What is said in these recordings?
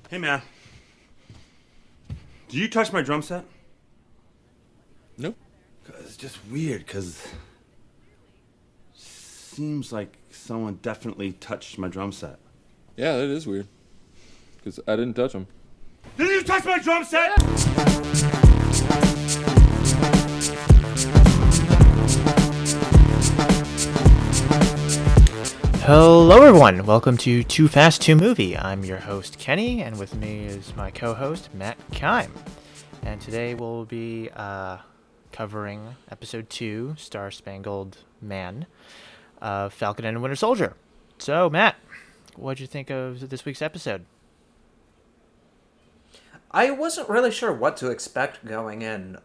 Hey man, do you touch my drum set? Nope. It's just weird, cause seems like someone definitely touched my drum set. Yeah, that is weird. Because I didn't touch them. Did you touch my drum set? Hello everyone, welcome to 2FAST2MOVIE. I'm your host Kenny, and with me is my co-host Matt Kime. And today we'll be covering episode 2, Star-Spangled Man, of Falcon and Winter Soldier. So Matt, what'd you think of this week's episode? I wasn't really sure what to expect going in.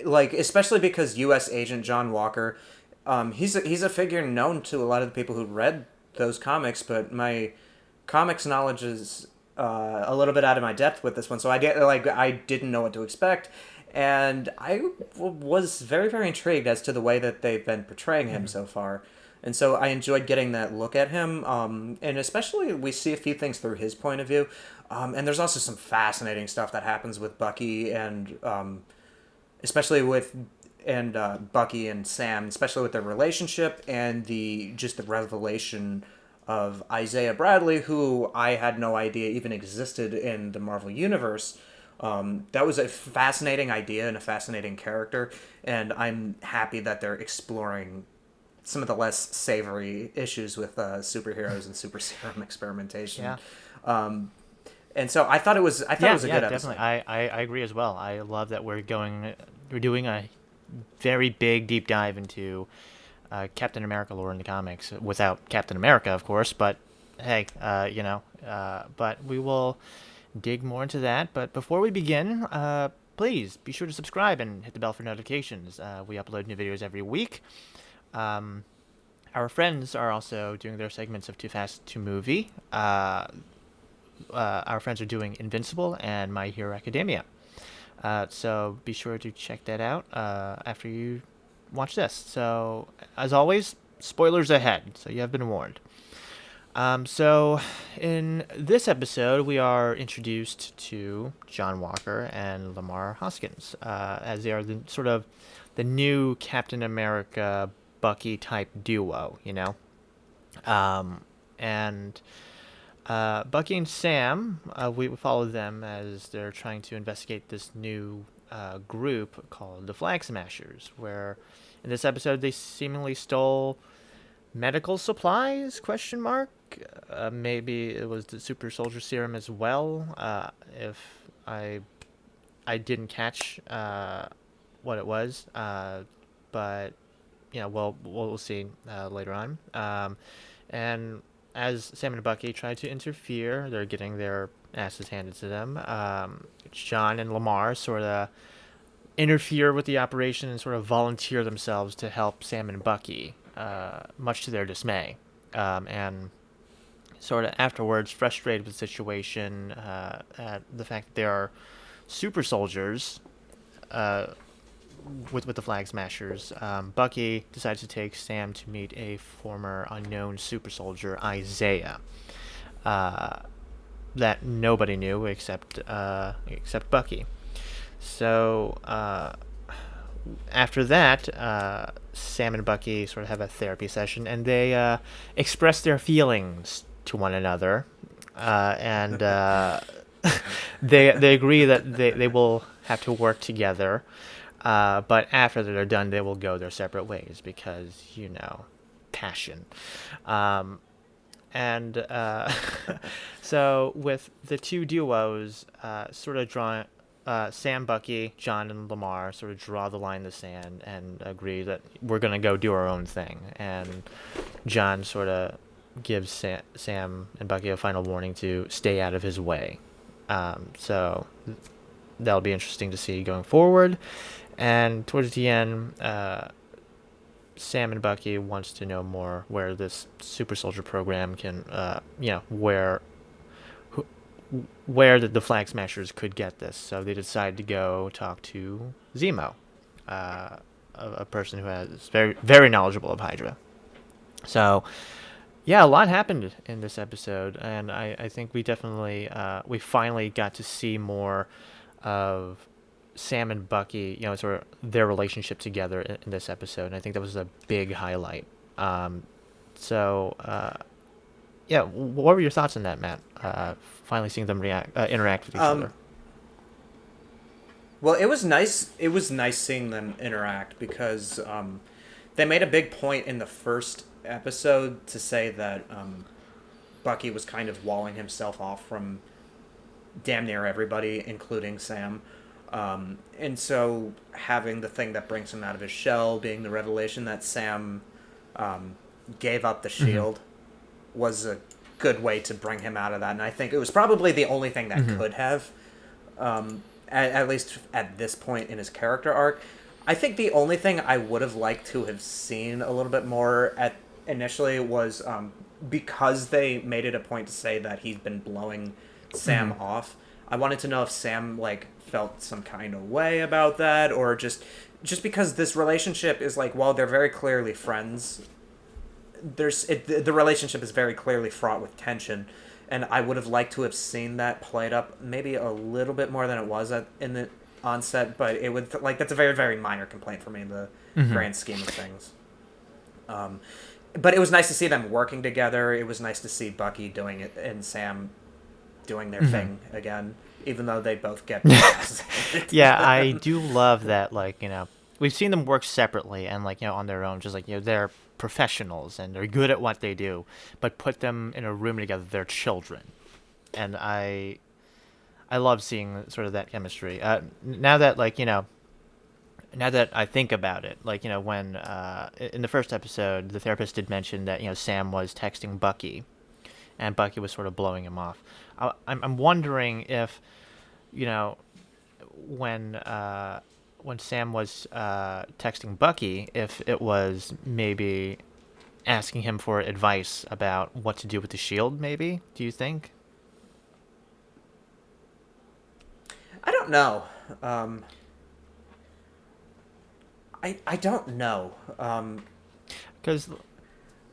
Especially because U.S. Agent John Walker, he's a figure known to a lot of the people who read those comics, but my comics knowledge is a little bit out of my depth with this one, so I didn't know what to expect, and I was very, very intrigued as to the way that they've been portraying him so far. And so I enjoyed getting that look at him, and especially we see a few things through his point of view. And there's also some fascinating stuff that happens with Bucky and especially with Bucky and Sam, especially with their relationship and the revelation of Isiah Bradley, who I had no idea even existed in the Marvel Universe. That was a fascinating idea and a fascinating character, and I'm happy that they're exploring some of the less savory issues with superheroes and super serum experimentation. Yeah. And so I thought it was a good episode. Definitely. I agree as well. I love that we're doing a very big deep dive into Captain America lore in the comics, without Captain America, of course. But hey, but we will dig more into that. But before we begin, please be sure to subscribe and hit the bell for notifications. We upload new videos every week. Our friends are also doing their segments of 2FAST2MOVIE. Our friends are doing Invincible and My Hero Academia. So be sure to check that out after you watch this. So, as always, spoilers ahead, so you have been warned. So, in this episode, we are introduced to John Walker and Lamar Hoskins, as they are the new Captain America Bucky type duo, you know? Bucky and Sam, we follow them as they're trying to investigate this new group called the Flagsmashers, where in this episode they seemingly stole medical supplies, question mark? Maybe it was the super soldier serum as well, if I didn't catch what it was, but we'll see later on. And as Sam and Bucky try to interfere, they're getting their asses handed to them. John and Lamar sort of interfere with the operation and sort of volunteer themselves to help Sam and Bucky, much to their dismay. And sort of afterwards, frustrated with the situation, at the fact that they are super soldiers, with the Flagsmashers, Bucky decides to take Sam to meet a former unknown super soldier, Isiah, that nobody knew except Bucky. So after that, Sam and Bucky sort of have a therapy session, and they express their feelings to one another, and they agree that they will have to work together. But after they're done, they will go their separate ways because, passion. So with the two duos sort of drawing, Sam, Bucky, John, and Lamar sort of draw the line in the sand and agree that we're going to go do our own thing. And John sort of gives Sam and Bucky a final warning to stay out of his way. So that'll be interesting to see going forward. And towards the end, Sam and Bucky wants to know more where this super soldier program can, where the Flagsmashers could get this. So they decide to go talk to Zemo, a person who is very, very knowledgeable of Hydra. So Yeah, a lot happened in this episode, and I think we definitely we finally got to see more of Sam and Bucky, sort of their relationship together in this episode, and I think that was a big highlight. Um, so yeah, what were your thoughts on that, Matt? Finally seeing them interact with each other. Well, it was nice. It was nice seeing them interact because they made a big point in the first episode to say that Bucky was kind of walling himself off from damn near everybody, including Sam. And so having the thing that brings him out of his shell being the revelation that Sam gave up the shield was a good way to bring him out of that. And I think it was probably the only thing that could have, at least at this point in his character arc. I think the only thing I would have liked to have seen a little bit more at initially was because they made it a point to say that he's been blowing Sam off. I wanted to know if Sam felt some kind of way about that, or just because this relationship is while they're very clearly friends, the relationship is very clearly fraught with tension, and I would have liked to have seen that played up maybe a little bit more than it was in the onset, but it would that's a very, very minor complaint for me in the grand scheme of things. But it was nice to see them working together. It was nice to see Bucky doing it and Sam doing their thing again, even though they both get Yeah, I do love that. We've seen them work separately and on their own, just they're professionals and they're good at what they do, but put them in a room together, they're children, and I love seeing sort of that chemistry. Now that now that I think about it, when in the first episode, the therapist did mention that Sam was texting Bucky, and Bucky was sort of blowing him off. I'm wondering if when Sam was texting Bucky, if it was maybe asking him for advice about what to do with the shield. Maybe, do you think? I don't know. I don't know. Because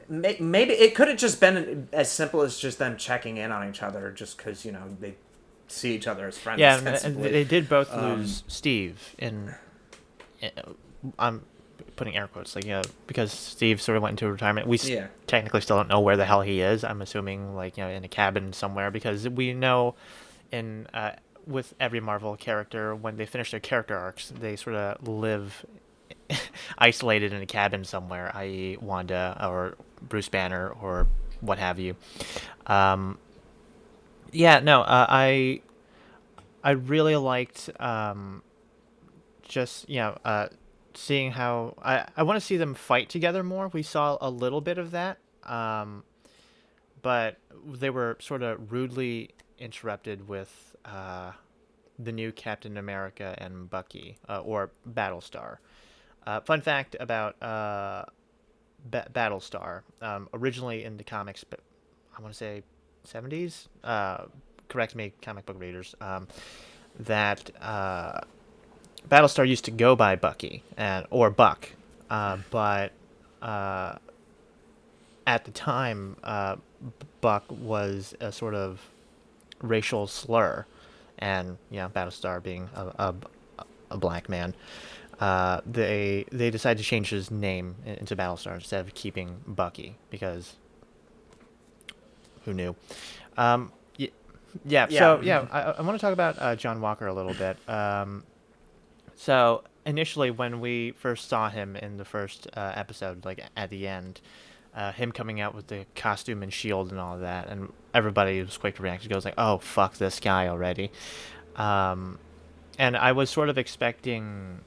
maybe it could have just been as simple as just them checking in on each other, just because they see each other as friends. yeah, and they did both lose Steve I'm putting air quotes, because Steve sort of went into retirement. We technically still don't know where the hell he is. I'm assuming in a cabin somewhere, because we know in with every Marvel character, when they finish their character arcs, they sort of live isolated in a cabin somewhere, i.e. Wanda or Bruce Banner or what have you. I really liked seeing how I want to see them fight together more. We saw a little bit of that, but they were sort of rudely interrupted with the new Captain America and Bucky, or Battlestar. Fun fact about Battlestar, originally in the comics, but I want to say 70s, correct me, comic book readers, that Battlestar used to go by Bucky or Buck, but at the time, Buck was a sort of racial slur, and Battlestar being a black man, they decided to change his name into Battlestar instead of keeping Bucky, because who knew? I want to talk about John Walker a little bit. So initially, when we first saw him in the first episode, at the end, him coming out with the costume and shield and all of that, and everybody was quick to react. He goes "Oh, fuck this guy already," and I was sort of expecting,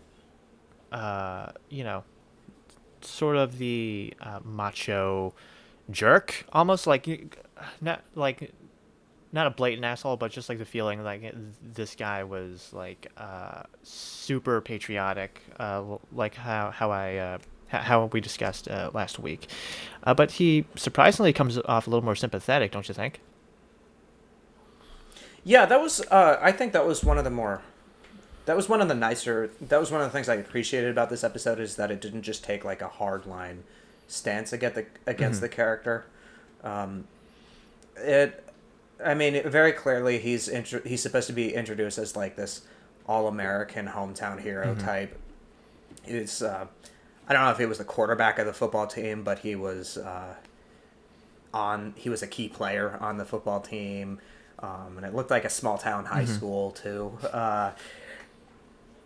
sort of the macho jerk, almost not a blatant asshole, but just the feeling this guy was super patriotic, how we discussed last week, but he surprisingly comes off a little more sympathetic, don't you think? Yeah, that was. I think that was one of the more. That was one of the nicer. That was one of the things I appreciated about this episode, is that it didn't just take a hard line stance against the character. I mean, very clearly he's supposed to be introduced as like this all-American hometown hero type. It's I don't know if he was the quarterback of the football team, but he was a key player on the football team, and it looked like a small town high school too.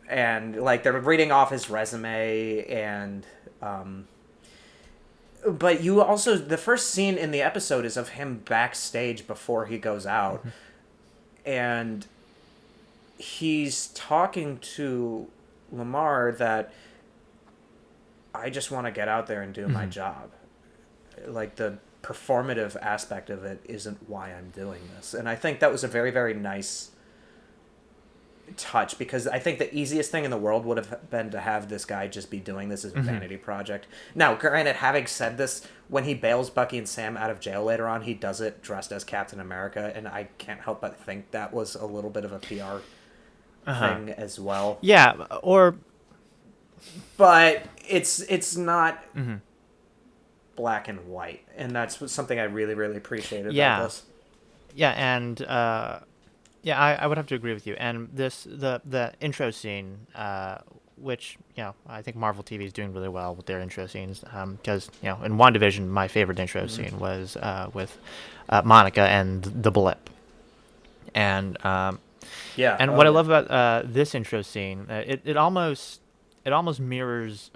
And like they're reading off his resume, and but you also, the first scene in the episode is of him backstage before he goes out, and he's talking to Lamar that I just want to get out there and do my job. Like the performative aspect of it isn't why I'm doing this. And I think that was a very, very nice touch, because I think the easiest thing in the world would have been to have this guy just be doing this as a vanity project. Now, granted, having said this, when he bails Bucky and Sam out of jail later on, he does it dressed as Captain America, and I can't help but think that was a little bit of a PR thing as well. Yeah, but it's not black and white, and that's something I really, really appreciated about this. Yeah, and I would have to agree with you. And the intro scene, which I think Marvel TV is doing really well with their intro scenes, because in WandaVision, my favorite intro scene was with Monica and the blip, and what I love about this intro scene, it almost mirrors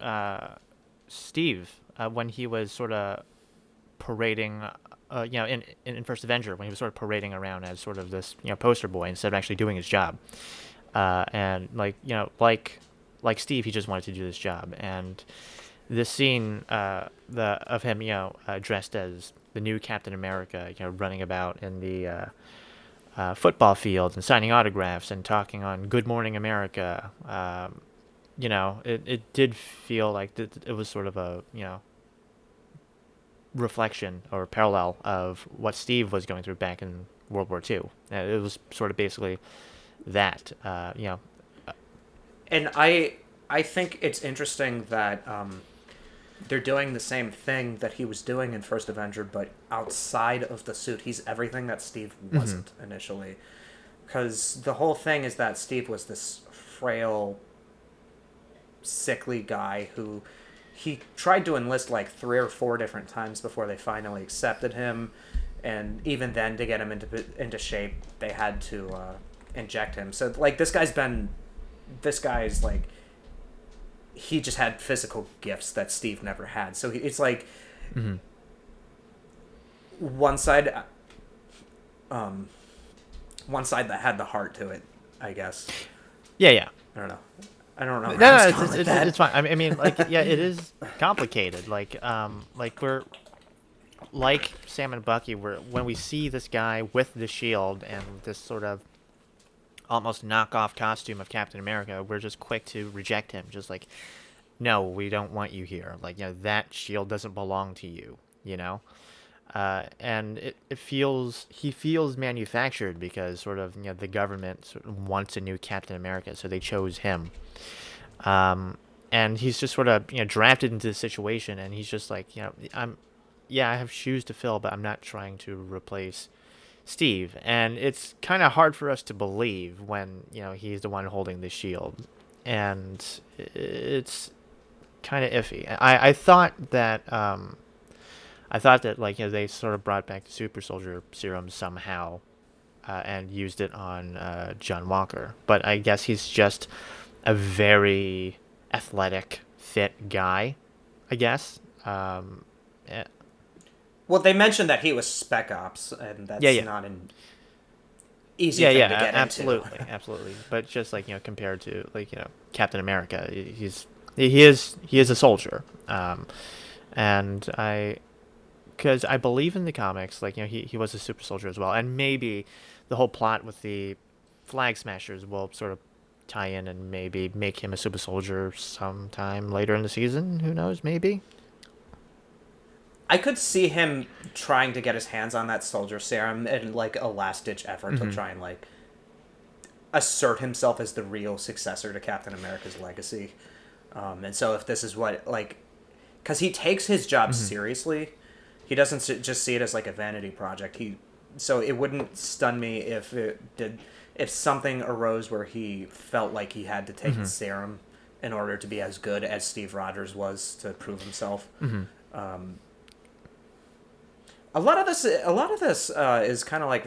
Steve when he was sort of parading, in First Avenger, when he was sort of parading around as sort of this poster boy instead of actually doing his job, and like Steve, he just wanted to do this job. And this scene of him dressed as the new Captain America, running about in the football field and signing autographs and talking on Good Morning America, it did feel like it was sort of a reflection or parallel of what Steve was going through back in World War II. It was sort of basically that, And I think it's interesting that they're doing the same thing that he was doing in First Avenger, but outside of the suit. He's everything that Steve wasn't initially. Because the whole thing is that Steve was this frail, sickly guy who he tried to enlist like 3 or 4 different times before they finally accepted him, and even then, to get him into shape, they had to inject him. So like this guy's like, he just had physical gifts that Steve never had. So it's like one side that had the heart to it, I guess. Yeah. I don't know. No, it's fine. I mean, it is complicated. We're like Sam and Bucky. When we see this guy with the shield and this sort of almost knockoff costume of Captain America, we're just quick to reject him. Just like, no, we don't want you here. That shield doesn't belong to you. And he feels manufactured because sort of the government sort of wants a new Captain America, so they chose him. And he's just sort of drafted into the situation, and he's just like, I have shoes to fill, but I'm not trying to replace Steve. And it's kind of hard for us to believe when he's the one holding the shield, and it's kind of iffy. I thought that they sort of brought back the super soldier serum somehow, and used it on John Walker, but I guess he's just a very athletic, fit guy, I guess. Well, they mentioned that he was Spec Ops, and that's not an easy thing to get absolutely, into. Absolutely. But just compared to Captain America, he is a soldier, and because I believe in the comics, he was a super soldier as well, and maybe the whole plot with the Flagsmashers will sort of tie in and maybe make him a super soldier sometime later in the season. Who knows? Maybe. I could see him trying to get his hands on that soldier serum in a last-ditch effort to try and assert himself as the real successor to Captain America's legacy. And so if this is what because he takes his job seriously, He doesn't just see it as like a vanity project. So it wouldn't stun me if something arose where he felt like he had to take the serum in order to be as good as Steve Rogers was to prove himself. A lot of this is kind of like,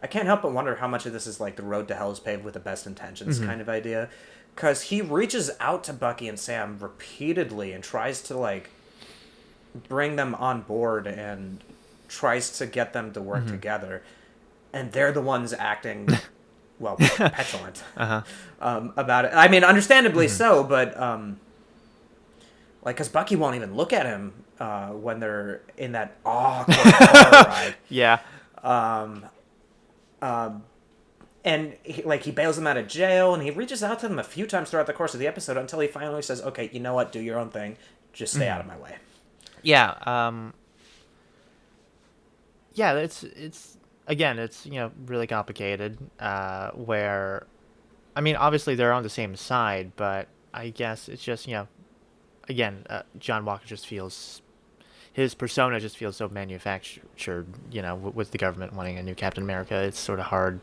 I can't help but wonder how much of this is like the road to hell is paved with the best intentions kind of idea, because he reaches out to Bucky and Sam repeatedly and tries to like bring them on board and tries to get them to work together, and they're the ones acting well petulant about it. I mean, understandably so, but like, because Bucky won't even look at him when they're in that awkward car ride. Yeah. And he bails them out of jail, and he reaches out to them a few times throughout the course of the episode until he finally says, "Okay, you know what? Do your own thing. Just stay out of my way." Yeah. Yeah. It's again, it's really complicated. Where, I mean, obviously they're on the same side, but I guess it's just again, John Walker just feels. His persona just feels so manufactured, with the government wanting a new Captain America. It's sort of hard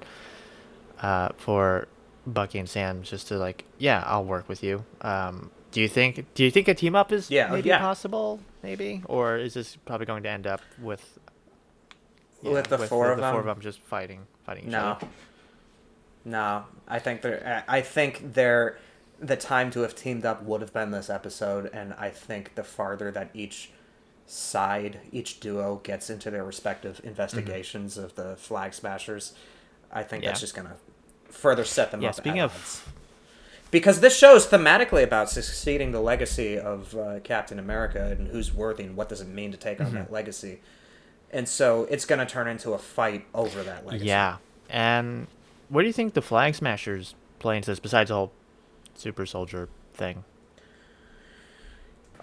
for Bucky and Sam just to like, yeah, I'll work with you. Do you think a team up is maybe possible, maybe, or is this probably going to end up with the four of them just fighting each no. other? No, I think the time to have teamed up would have been this episode, and I think the farther that each duo gets into their respective investigations of the Flagsmashers, I think that's just going to further set them up. Speaking of, because this show is thematically about succeeding the legacy of Captain America and who's worthy and what does it mean to take on that legacy. And so it's going to turn into a fight over that legacy. Yeah. And what do you think the Flagsmashers play into this, besides the whole super soldier thing?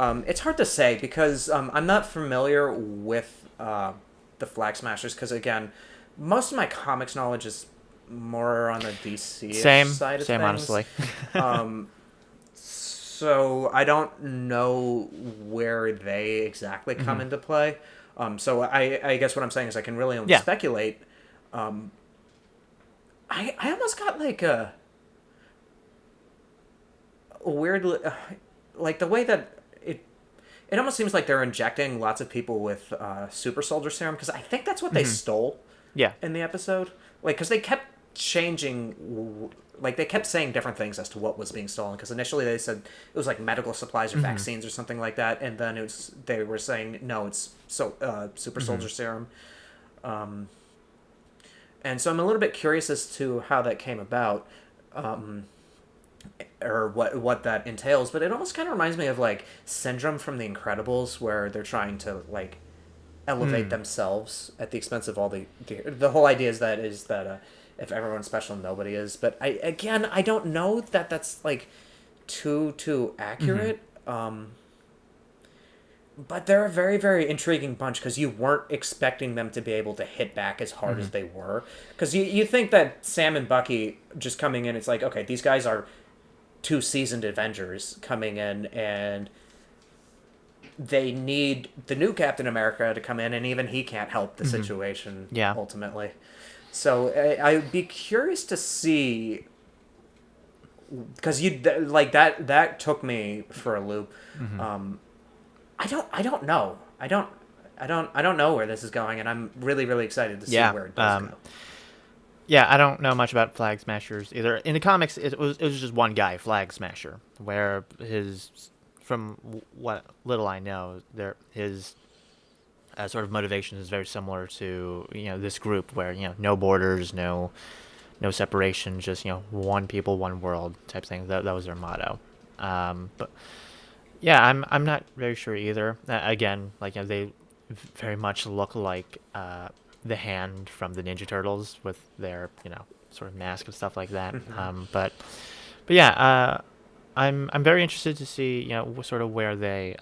It's hard to say because I'm not familiar with the Flagsmashers because, again, most of my comics knowledge is more on the DC side of things. Same, honestly. So I don't know where they exactly come into play. So I guess what I'm saying is I can really only speculate. I almost got like a weird, like the way that it almost seems like they're injecting lots of people with super soldier serum, because I think that's what they stole in the episode. Like, because they kept changing, like they kept saying different things as to what was being stolen, because initially they said it was like medical supplies or vaccines or something like that, and then they were saying no, it's super soldier serum. And so I'm a little bit curious as to how that came about. Or what that entails, but it almost kind of reminds me of like Syndrome from The Incredibles, where they're trying to like elevate themselves at the expense of all the whole idea is that if everyone's special, nobody is. But I don't know that that's like too accurate. But they're a very, very intriguing bunch because you weren't expecting them to be able to hit back as hard as they were. Because you think that Sam and Bucky just coming in, it's like, okay, these guys are two seasoned Avengers coming in, and they need the new Captain America to come in, and even he can't help the situation ultimately. So I'd be curious to see, because that took me for a loop. I don't know. I don't know where this is going, and I'm really, really excited to see where it does go. Yeah, I don't know much about Flagsmashers either. In the comics, it was just one guy, Flagsmasher, where from what little I know, his sort of motivation is very similar to this group, where no borders, no separation, just one people, one world type thing. That was their motto. But yeah, I'm not very sure either. Again, like they very much look like the Hand from the Ninja Turtles with their sort of mask and stuff like that. But yeah, I'm very interested to see sort of where they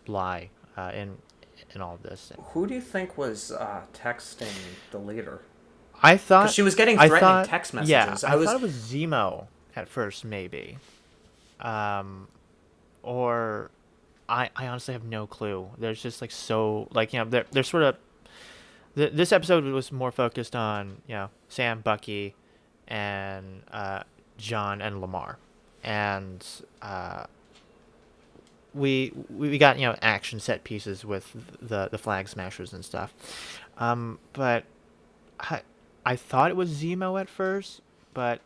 lie in all of this. Who do you think was texting the leader? I thought she was getting threatening text messages. Yeah, I thought it was Zemo at first, maybe, or I honestly have no clue. There's just like so like they're sort of this episode was more focused on Sam, Bucky, and John and Lamar, and we got action set pieces with the Flagsmashers and stuff, but I thought it was Zemo at first, but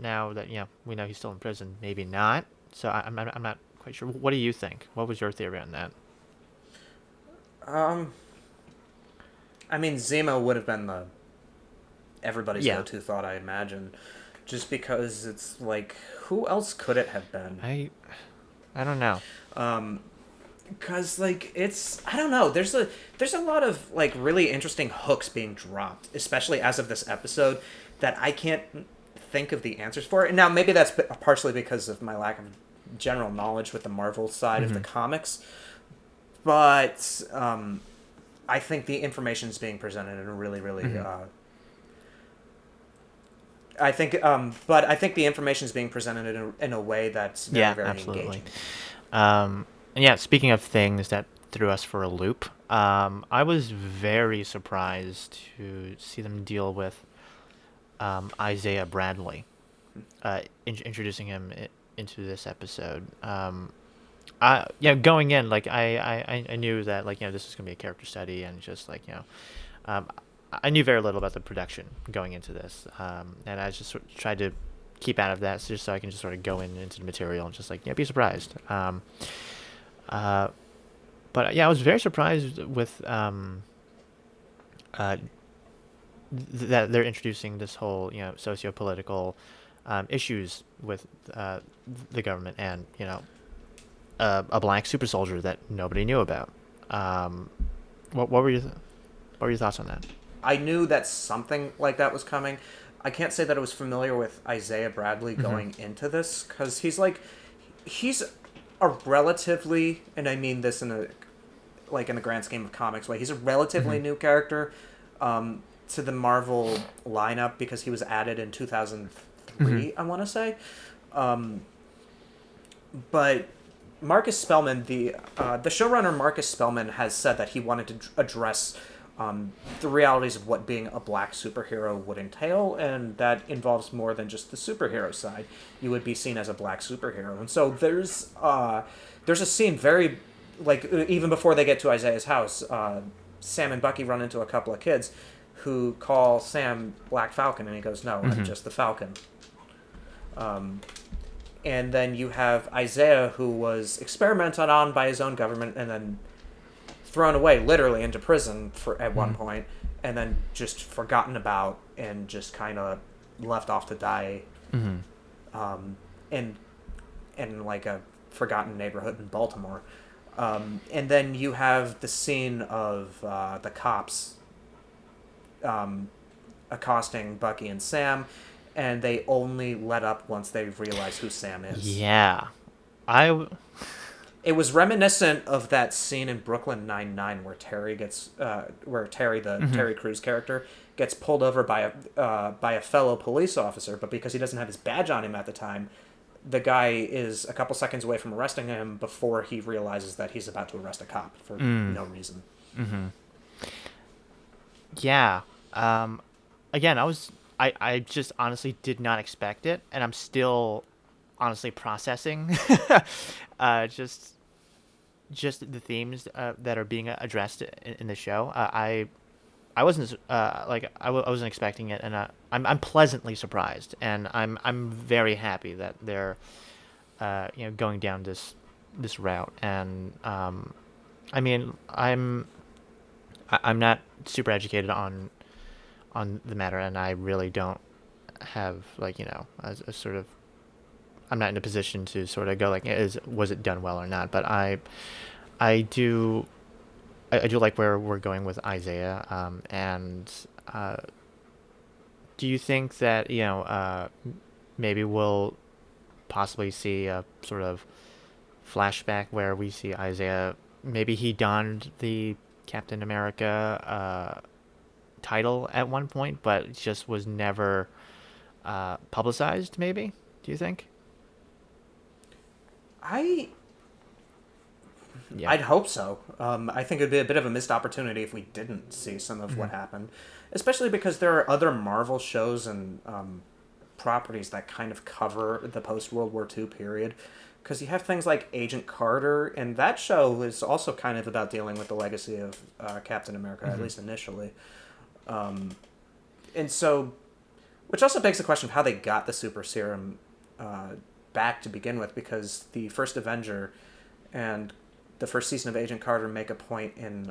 now that we know he's still in prison, maybe not. So I'm not quite sure. What do you think? What was your theory on that? I mean, Zemo would have been everybody's Yeah. go-to thought, I imagine, just because it's like, who else could it have been? I don't know. Because like I don't know. There's a lot of like really interesting hooks being dropped, especially as of this episode, that I can't think of the answers for. And now maybe that's partially because of my lack of general knowledge with the Marvel side of the comics, but I think the information is being presented in a really but I think the information is being presented in a way that's very absolutely. engaging. And yeah, speaking of things that threw us for a loop, I was very surprised to see them deal with Isiah Bradley, introducing him into this episode. Going in, like I knew that this was gonna be a character study, and just I knew very little about the production going into this, and I just sort of tried to keep out of that, just so I can just sort of go into the material and just be surprised. But yeah, I was very surprised with that they're introducing this whole socio-political issues with the government, and a black super soldier that nobody knew about. What were your thoughts on that? I knew that something like that was coming. I can't say that I was familiar with Isiah Bradley going into this, because he's a relatively, and I mean this in the grand scheme of comics way, he's a relatively new character to the Marvel lineup, because he was added in 2003, I want to say. But Marcus Spellman, the showrunner Marcus Spellman, has said that he wanted to address the realities of what being a black superhero would entail, and that involves more than just the superhero side. You would be seen as a black superhero, and so there's a scene very even before they get to Isaiah's house, Sam and Bucky run into a couple of kids who call Sam Black Falcon, and he goes, "No, I'm just the Falcon." And then you have Isiah, who was experimented on by his own government and then thrown away, literally into prison at one point, and then just forgotten about and just kind of left off to die in like a forgotten neighborhood in Baltimore. And then you have the scene of the cops accosting Bucky and Sam, and they only let up once they realize who Sam is. Yeah. It was reminiscent of that scene in Brooklyn Nine-Nine where Terry Terry Crews character, gets pulled over by a fellow police officer, but because he doesn't have his badge on him at the time, the guy is a couple seconds away from arresting him before he realizes that he's about to arrest a cop for no reason. Yeah. Again, I just honestly did not expect it, and I'm still honestly processing just the themes that are being addressed in the show. I wasn't I wasn't expecting it, and I'm pleasantly surprised, and I'm very happy that they're going down this route. And I mean, I'm not super educated on the matter, and I really don't have a sort of, I'm not in a position to sort of go was it done well or not, but I do like where we're going with Isiah, and do you think that maybe we'll possibly see a sort of flashback where we see Isiah, maybe he donned the Captain America title at one point, but it just was never publicized, maybe? Do you think? Yeah. I'd hope so. I think it'd be a bit of a missed opportunity if we didn't see some of what happened, especially because there are other Marvel shows and properties that kind of cover the post-World War II period. Because you have things like Agent Carter, and that show is also kind of about dealing with the legacy of Captain America, at least initially. And so, which also begs the question of how they got the super serum back to begin with, because the first Avenger and the first season of Agent Carter make a point in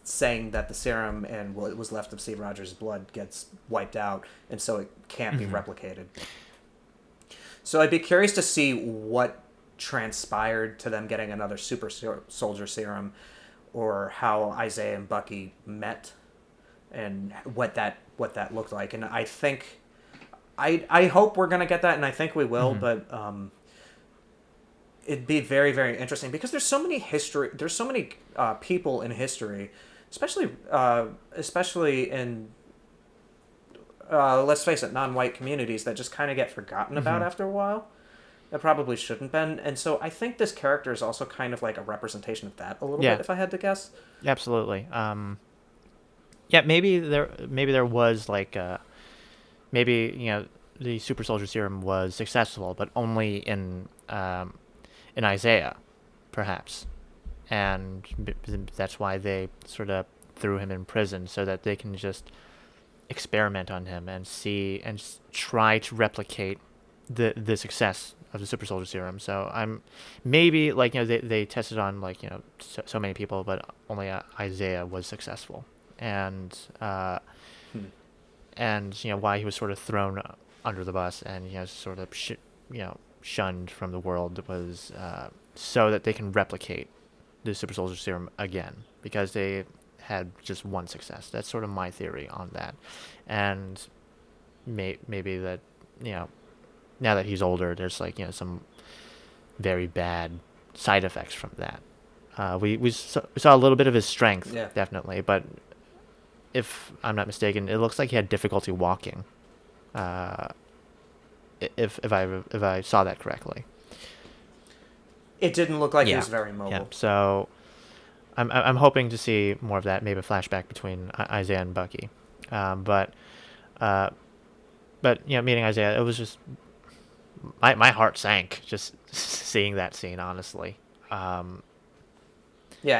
saying that the serum and what was left of Steve Rogers' blood gets wiped out, and so it can't be replicated. So I'd be curious to see what transpired to them getting another super soldier serum, or how Isiah and Bucky met, and what that looked like. And I think, I hope we're gonna get that, and I think we will. But it'd be very, very interesting, because there's so many people in history, especially in let's face it, non-white communities, that just kind of get forgotten about after a while. That probably shouldn't been. And so I think this character is also kind of like a representation of that a little bit, if I had to guess. Absolutely. Maybe there was like maybe the super soldier serum was successful, but only in Isiah, perhaps, and that's why they sort of threw him in prison, so that they can just experiment on him and see and try to replicate the success of the super soldier serum. So I'm maybe they tested on so many people, but only Isiah was successful, and why he was sort of thrown under the bus and sort of shunned from the world was so that they can replicate the super soldier serum again, because they had just one success. That's sort of my theory on that. And maybe that now that he's older, there's some very bad side effects from that. We saw a little bit of his strength, definitely, but if I'm not mistaken, it looks like he had difficulty walking. If I saw that correctly, it didn't look like he was very mobile. Yeah. So I'm hoping to see more of that, maybe a flashback between Isiah and Bucky. But meeting Isiah, it was just my heart sank just seeing that scene, honestly. Yeah,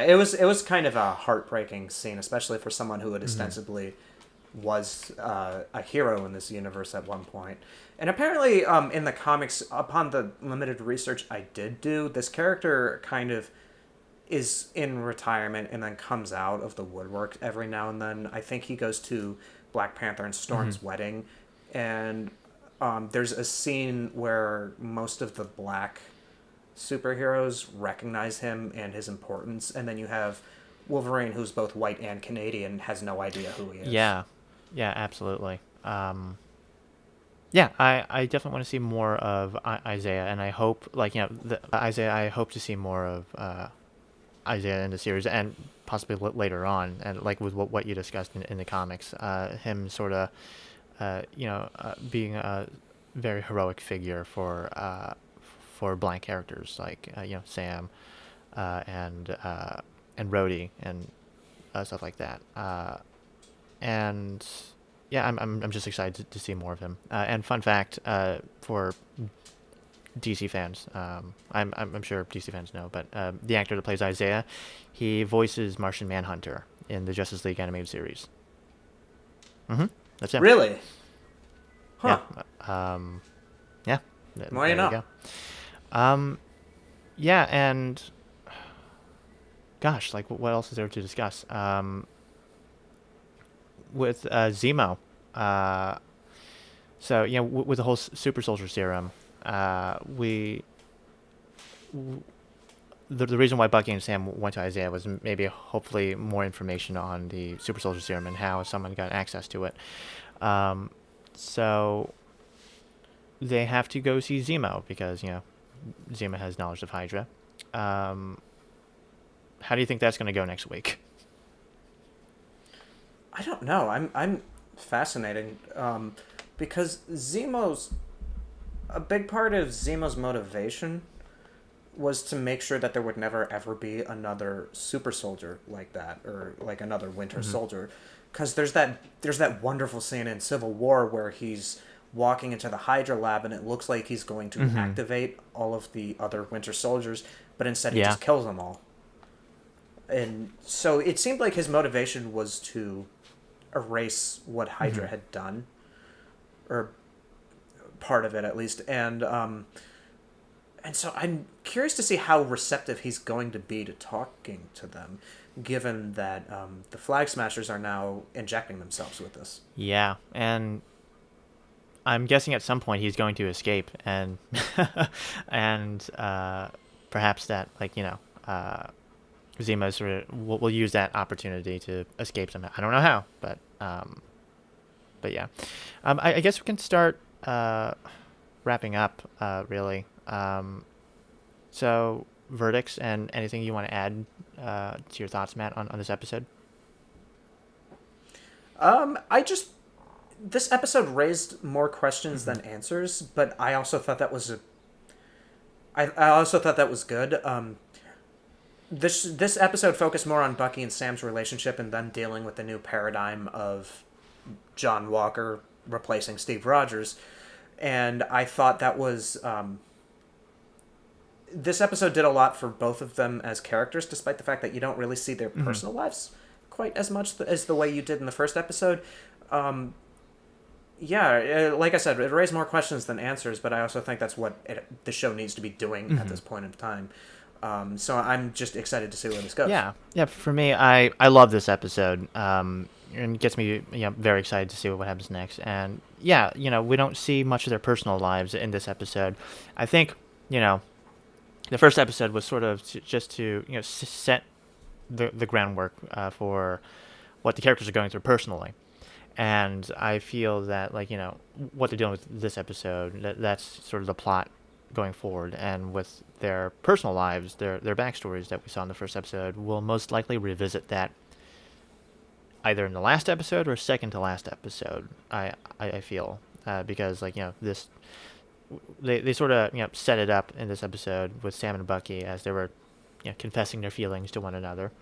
it was kind of a heartbreaking scene, especially for someone who had ostensibly was a hero in this universe at one point. And apparently, in the comics, upon the limited research I did do, this character kind of is in retirement and then comes out of the woodwork every now and then. I think he goes to Black Panther and Storm's wedding, and there's a scene where most of the black superheroes recognize him and his importance, and then you have Wolverine, who's both white and Canadian, has no idea who he is. Yeah, absolutely. I definitely want to see more of Isiah, and I hope, Isiah, I hope to see more of Isiah in the series, and possibly later on, and with what you discussed in the comics, him sort of, being a very heroic figure for blank characters like Sam, and Rhodey and stuff like that. And yeah, I'm just excited to see more of him. And fun fact, for DC fans, I'm sure DC fans know, but the actor that plays Isiah, he voices Martian Manhunter in the Justice League animated series. That's him. Really? Huh. Yeah. Well, you know. Go. Yeah, and gosh, what else is there to discuss? With Zemo, so with the whole super soldier serum, the reason why Bucky and Sam went to Isiah was maybe hopefully more information on the super soldier serum and how someone got access to it. So they have to go see Zemo because Zemo has knowledge of Hydra. How do you think that's going to go next week? I don't know. I'm fascinating, because a big part of Zemo's motivation was to make sure that there would never ever be another super soldier like that, or like another Winter Soldier, because there's that wonderful scene in Civil War where he's walking into the Hydra lab and it looks like he's going to activate all of the other Winter Soldiers, but instead he just kills them all. And so it seemed like his motivation was to erase what Hydra had done, or part of it at least. And so I'm curious to see how receptive he's going to be to talking to them, given that the Flagsmashers are now injecting themselves with this. Yeah, and I'm guessing at some point he's going to escape, and and perhaps that, like, Zemo sort of will use that opportunity to escape somehow. I don't know how, but yeah. I guess we can start wrapping up, really. So, verdicts and anything you want to add to your thoughts, Matt, on this episode? This episode raised more questions than answers, but I also thought that was I also thought that was good. This episode focused more on Bucky and Sam's relationship and them dealing with the new paradigm of John Walker replacing Steve Rogers, and I thought that was this episode did a lot for both of them as characters, despite the fact that you don't really see their personal lives quite as much as the way you did in the first episode. Like I said, it raised more questions than answers, but I also think that's what the show needs to be doing at this point in time. So I'm just excited to see where this goes. Yeah. For me, I love this episode. And it gets me very excited to see what happens next. And yeah, we don't see much of their personal lives in this episode. I think the first episode was sort of just to set the groundwork for what the characters are going through personally. And I feel that, what they're dealing with this episode, that's sort of the plot going forward. And with their personal lives, their backstories that we saw in the first episode, we'll most likely revisit that either in the last episode or second to last episode, I feel. Because, this... They sort of set it up in this episode with Sam and Bucky as they were confessing their feelings to one another.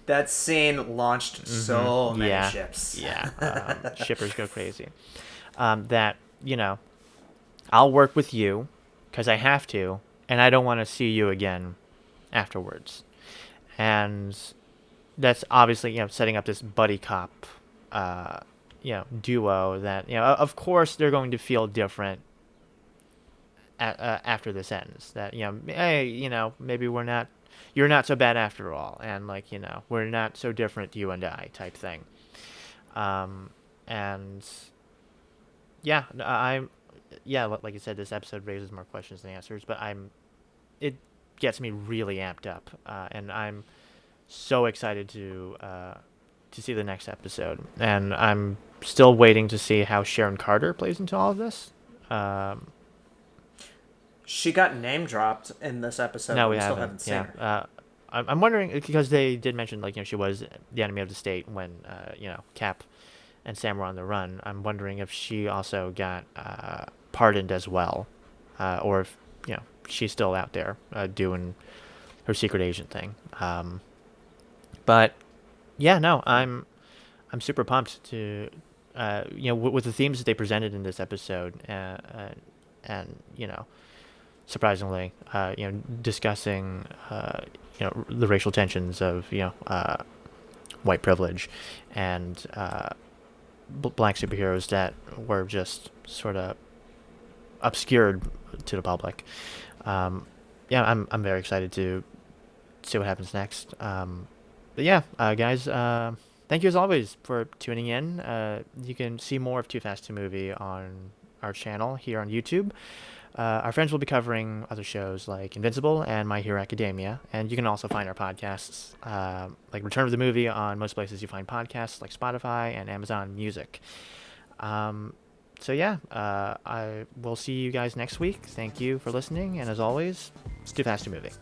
That scene launched so many ships. Yeah, shippers go crazy. That I'll work with you because I have to, and I don't want to see you again afterwards. And that's obviously setting up this buddy cop duo that of course they're going to feel different after this ends. That hey, maybe you're not so bad after all, and we're not so different, you and I, type thing. And like you said, this episode raises more questions than answers, but it gets me really amped up, and I'm so excited to see the next episode, and I'm still waiting to see how Sharon Carter plays into all of this. She got name dropped in this episode. No, we still haven't seen her. I'm wondering, because they did mention she was the enemy of the state when Cap and Sam were on the run. I'm wondering if she also got pardoned as well, or if she's still out there doing her secret agent thing. But yeah, no, I'm super pumped to with the themes that they presented in this episode, and surprisingly, discussing the racial tensions of white privilege and black superheroes that were just sort of obscured to the public. I'm very excited to see what happens next. But yeah, guys, thank you as always for tuning in. You can see more of 2FAST2MOVIE on our channel here on YouTube. Our friends will be covering other shows like Invincible and My Hero Academia, and you can also find our podcasts like Return of the Movie on most places you find podcasts like Spotify and Amazon Music. So yeah, I will see you guys next week. Thank you for listening, and as always, it's 2FAST2MOVIE.